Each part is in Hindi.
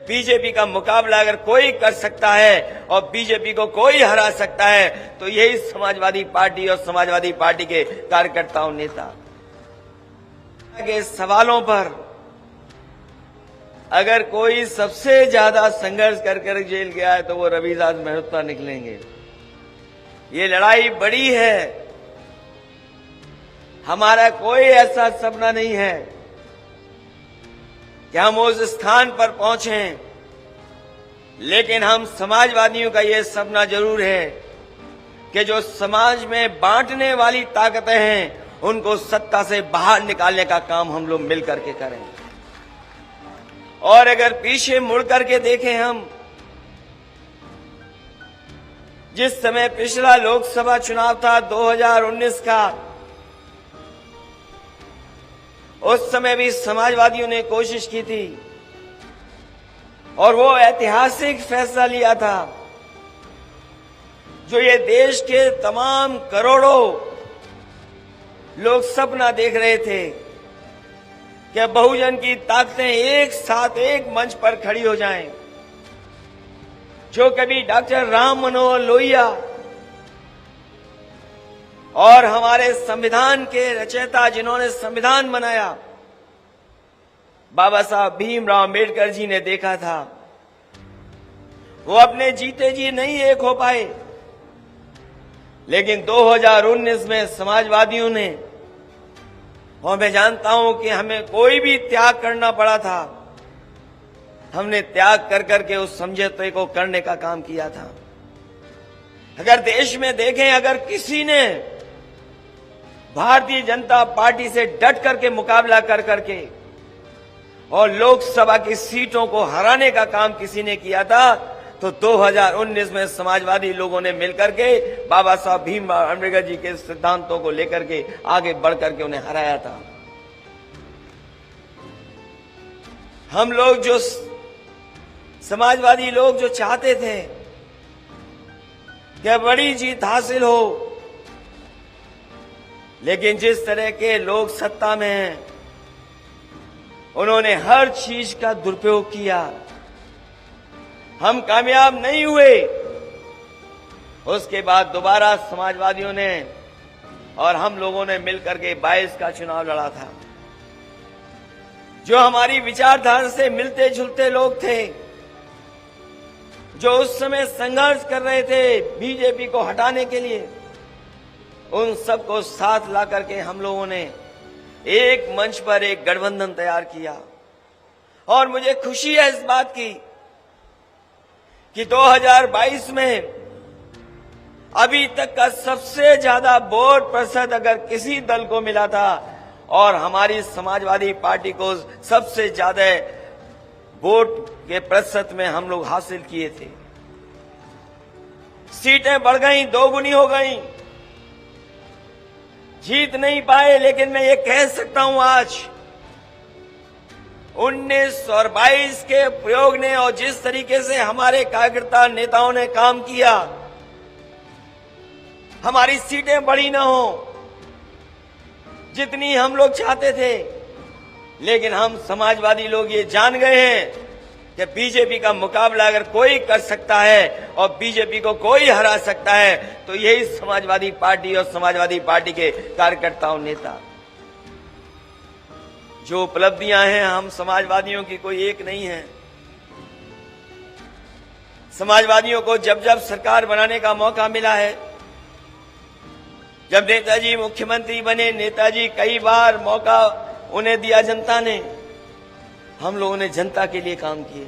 बीजेपी का मुकाबला अगर कोई कर सकता है और बीजेपी को कोई हरा सकता है तो यही समाजवादी पार्टी और समाजवादी पार्टी के कार्यकर्ताओं नेता के सवालों पर अगर कोई सबसे ज्यादा संघर्ष कर जेल गया है तो वो रविदास मेहता निकलेंगे। ये लड़ाई बड़ी है, हमारा कोई ऐसा सपना नहीं है कि हम उस स्थान पर पहुंचे, लेकिन हम समाजवादियों का यह सपना जरूर है कि जो समाज में बांटने वाली ताकतें हैं उनको सत्ता से बाहर निकालने का काम हम लोग मिल करके करें। और अगर पीछे मुड़ करके देखें हम, जिस समय पिछला लोकसभा चुनाव था 2019 का, उस समय भी समाजवादियों ने कोशिश की थी और वो ऐतिहासिक फैसला लिया था जो ये देश के तमाम करोड़ों लोग सपना देख रहे थे कि बहुजन की ताकतें एक साथ एक मंच पर खड़ी हो जाएं। जो कभी डॉक्टर राम मनोहर लोहिया और हमारे संविधान के रचयिता जिन्होंने संविधान बनाया बाबा साहब भीमराव अम्बेडकर जी ने देखा था, वो अपने जीते जी नहीं एक हो पाए, लेकिन 2019 में समाजवादियों ने, और मैं जानता हूं कि हमें कोई भी त्याग करना पड़ा था, हमने त्याग कर करके उस समझौते को करने का काम किया था। अगर देश में देखें, अगर किसी ने भारतीय जनता पार्टी से डट करके मुकाबला कर करके और लोकसभा की सीटों को हराने का काम किसी ने किया था तो 2019 में समाजवादी लोगों ने मिलकर के बाबा साहब भीमराव अम्बेडकर जी के सिद्धांतों को लेकर के आगे बढ़ करके उन्हें हराया था। हम लोग जो समाजवादी लोग जो चाहते थे कि बड़ी जीत हासिल हो, लेकिन जिस तरह के लोग सत्ता में हैं उन्होंने हर चीज का दुरुपयोग किया, हम कामयाब नहीं हुए। उसके बाद दोबारा समाजवादियों ने और हम लोगों ने मिलकर के 22 का चुनाव लड़ा था। जो हमारी विचारधारा से मिलते जुलते लोग थे, जो उस समय संघर्ष कर रहे थे बीजेपी को हटाने के लिए, उन सबको साथ ला करके हम लोगों ने एक मंच पर एक गठबंधन तैयार किया। और मुझे खुशी है इस बात की कि 2022 में अभी तक का सबसे ज्यादा वोट प्रतिशत अगर किसी दल को मिला था और हमारी समाजवादी पार्टी को सबसे ज्यादा वोट के प्रतिशत में हम लोग हासिल किए थे। सीटें बढ़ गई, दोगुनी हो गई, जीत नहीं पाए, लेकिन मैं ये कह सकता हूं आज 19 और 22 के प्रयोग ने और जिस तरीके से हमारे कार्यकर्ता नेताओं ने काम किया, हमारी सीटें बड़ी ना हो जितनी हम लोग चाहते थे, लेकिन हम समाजवादी लोग ये जान गए हैं कि बीजेपी का मुकाबला अगर कोई कर सकता है और बीजेपी को कोई हरा सकता है तो यही समाजवादी पार्टी और समाजवादी पार्टी के कार्यकर्ताओं नेता। जो उपलब्धियां हैं हम समाजवादियों की कोई एक नहीं है। समाजवादियों को जब जब सरकार बनाने का मौका मिला है, जब नेताजी मुख्यमंत्री बने, नेताजी कई बार मौका उन्हें दिया जनता ने, हम लोगों ने जनता के लिए काम किए।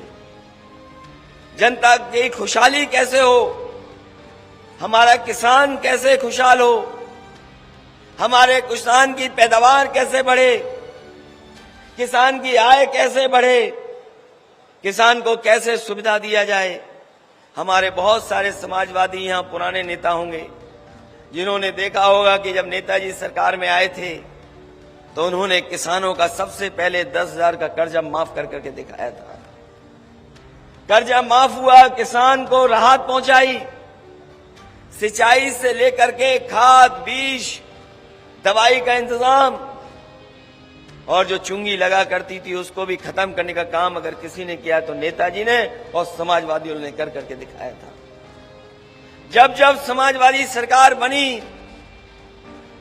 जनता की खुशहाली कैसे हो, हमारा किसान कैसे खुशहाल हो, हमारे किसान की पैदावार कैसे बढ़े, किसान की आय कैसे बढ़े, किसान को कैसे सुविधा दिया जाए। हमारे बहुत सारे समाजवादी यहाँ पुराने नेता होंगे जिन्होंने देखा होगा कि जब नेताजी सरकार में आए थे तो उन्होंने किसानों का सबसे पहले 10,000 का कर्जा माफ कर करके दिखाया था। कर्जा माफ हुआ, किसान को राहत पहुंचाई, सिंचाई से लेकर के खाद, बीज, दवाई का इंतजाम, और जो चुंगी लगा करती थी उसको भी खत्म करने का काम अगर किसी ने किया तो नेताजी ने और समाजवादियों ने कर करके दिखाया था। जब जब समाजवादी सरकार बनी,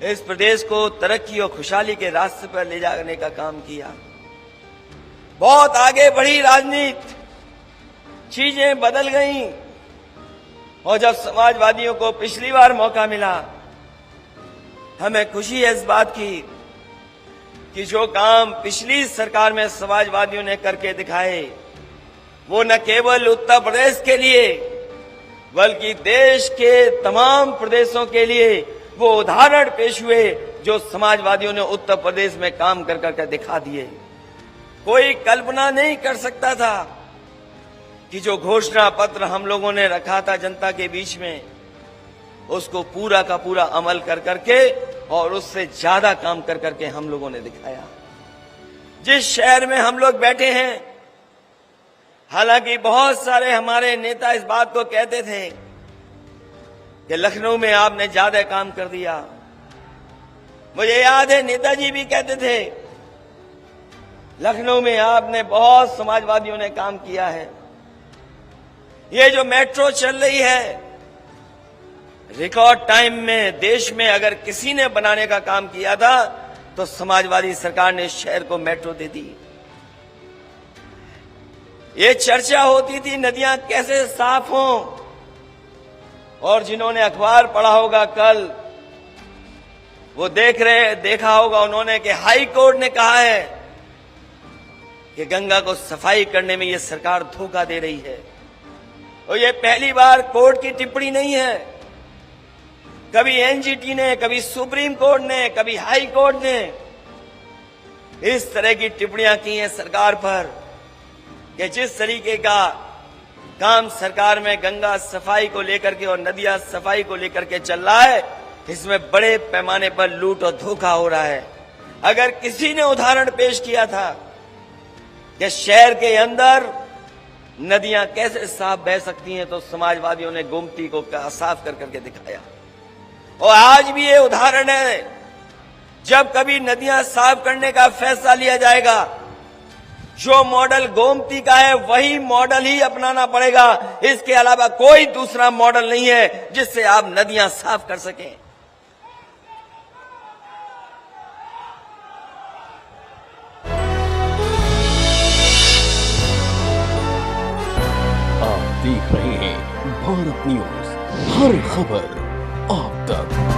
इस प्रदेश को तरक्की और खुशहाली के रास्ते पर ले जाने का काम किया। बहुत आगे बढ़ी राजनीति, चीजें बदल गईं। और जब समाजवादियों को पिछली बार मौका मिला, हमें खुशी है इस बात की कि जो काम पिछली सरकार में समाजवादियों ने करके दिखाए, वो न केवल उत्तर प्रदेश के लिए बल्कि देश के तमाम प्रदेशों के लिए वो उदाहरण पेश हुए जो समाजवादियों ने उत्तर प्रदेश में काम कर करके दिखा दिए। कोई कल्पना नहीं कर सकता था कि जो घोषणा पत्र हम लोगों ने रखा था जनता के बीच में, उसको पूरा का पूरा अमल कर करके और उससे ज्यादा काम कर करके हम लोगों ने दिखाया। जिस शहर में हम लोग बैठे हैं, हालांकि बहुत सारे हमारे नेता इस बात को कहते थे कि लखनऊ में आपने ज्यादा काम कर दिया। मुझे याद है नेताजी भी कहते थे लखनऊ में आपने बहुत समाजवादियों ने काम किया है। ये जो मेट्रो चल रही है, रिकॉर्ड टाइम में देश में अगर किसी ने बनाने का काम किया था तो समाजवादी सरकार ने शहर को मेट्रो दे दी। ये चर्चा होती थी नदियां कैसे साफ हों, और जिन्होंने अखबार पढ़ा होगा कल, वो देखा होगा उन्होंने कि हाई कोर्ट ने कहा है कि गंगा को सफाई करने में ये सरकार धोखा दे रही है। और ये पहली बार कोर्ट की टिप्पणी नहीं है। कभी एनजीटी ने, कभी सुप्रीम कोर्ट ने, कभी हाई कोर्ट ने इस तरह की टिप्पणियां की हैं सरकार पर कि जिस तरीके का काम सरकार में गंगा सफाई को लेकर के और नदियां सफाई को लेकर के चल रहा है, इसमें बड़े पैमाने पर लूट और धोखा हो रहा है। अगर किसी ने उदाहरण पेश किया था कि शहर के अंदर नदियां कैसे साफ बह सकती हैं, तो समाजवादियों ने गोमती को साफ कर करके दिखाया। और आज भी ये उदाहरण है, जब कभी नदियां साफ करने का फैसला लिया जाएगा, जो मॉडल गोमती का है वही मॉडल ही अपनाना पड़ेगा। इसके अलावा कोई दूसरा मॉडल नहीं है जिससे आप नदियां साफ कर सकें। आप देख रहे हैं भारत न्यूज, हर खबर आप तक।